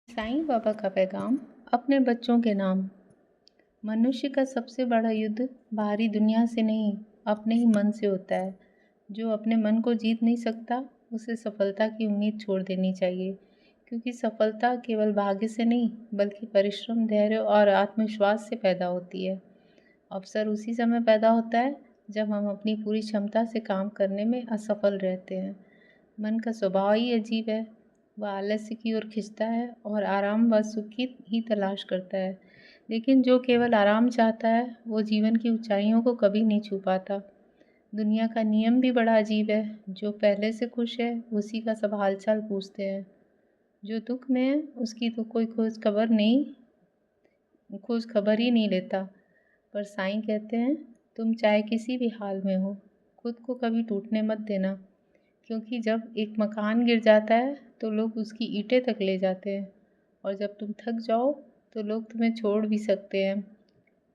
साईं बाबा का पैगाम अपने बच्चों के नाम। मनुष्य का सबसे बड़ा युद्ध बाहरी दुनिया से नहीं, अपने ही मन से होता है। जो अपने मन को जीत नहीं सकता, उसे सफलता की उम्मीद छोड़ देनी चाहिए, क्योंकि सफलता केवल भाग्य से नहीं, बल्कि परिश्रम, धैर्य और आत्मविश्वास से पैदा होती है। अवसर उसी समय पैदा होता है जब हम अपनी पूरी क्षमता से काम करने में असफल रहते हैं। मन का स्वभाव ही अजीब है। वह आलस्य की ओर खींचता है और आराम व सुख की ही तलाश करता है। लेकिन जो केवल आराम चाहता है, वो जीवन की ऊंचाइयों को कभी नहीं छू पाता। दुनिया का नियम भी बड़ा अजीब है। जो पहले से खुश है, उसी का सब हालचाल पूछते हैं। जो दुख में है, उसकी तो कोई खोज खबर ही नहीं लेता। पर साईं कहते हैं, तुम चाहे किसी भी हाल में हो, खुद को कभी टूटने मत देना, क्योंकि जब एक मकान गिर जाता है तो लोग उसकी ईंटें तक ले जाते हैं, और जब तुम थक जाओ तो लोग तुम्हें छोड़ भी सकते हैं।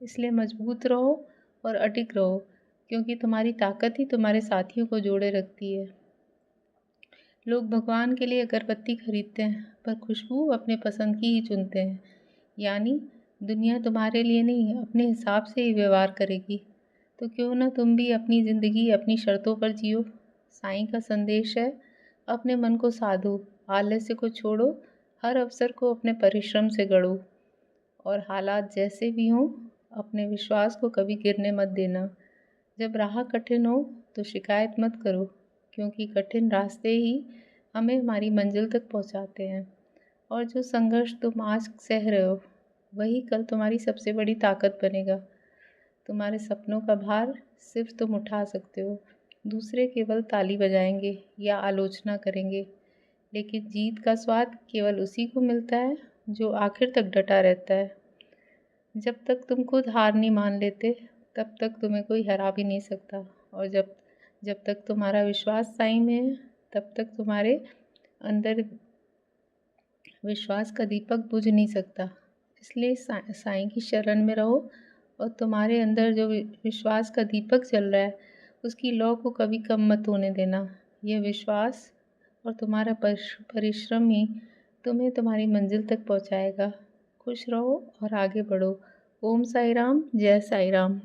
इसलिए मजबूत रहो और अडिग रहो, क्योंकि तुम्हारी ताकत ही तुम्हारे साथियों को जोड़े रखती है। लोग भगवान के लिए अगरबत्ती खरीदते हैं, पर खुशबू अपने पसंद की ही चुनते हैं। यानी दुनिया तुम्हारे लिए नहीं, अपने हिसाब से ही व्यवहार करेगी। तो क्यों ना तुम भी अपनी ज़िंदगी अपनी शर्तों पर जियो। साईं का संदेश है, अपने मन को साधो, आलस्य को छोड़ो, हर अवसर को अपने परिश्रम से गढ़ो, और हालात जैसे भी हों, अपने विश्वास को कभी गिरने मत देना। जब राह कठिन हो तो शिकायत मत करो, क्योंकि कठिन रास्ते ही हमें हमारी मंजिल तक पहुंचाते हैं। और जो संघर्ष तुम आज सह रहे हो, वही कल तुम्हारी सबसे बड़ी ताकत बनेगा। तुम्हारे सपनों का भार सिर्फ तुम उठा सकते हो। दूसरे केवल ताली बजाएंगे या आलोचना करेंगे, लेकिन जीत का स्वाद केवल उसी को मिलता है जो आखिर तक डटा रहता है। जब तक तुम खुद हार नहीं मान लेते, तब तक तुम्हें कोई हरा भी नहीं सकता। और जब जब तक तुम्हारा विश्वास साईं में है, तब तक तुम्हारे अंदर विश्वास का दीपक बुझ नहीं सकता। इसलिए साईं की शरण में रहो, और तुम्हारे अंदर जो विश्वास का दीपक जल रहा है, उसकी लौ को कभी कम मत होने देना। यह विश्वास और तुम्हारा परिश्रम ही तुम्हें तुम्हारी मंजिल तक पहुंचाएगा। खुश रहो और आगे बढ़ो। ओम साई राम, जय साई राम।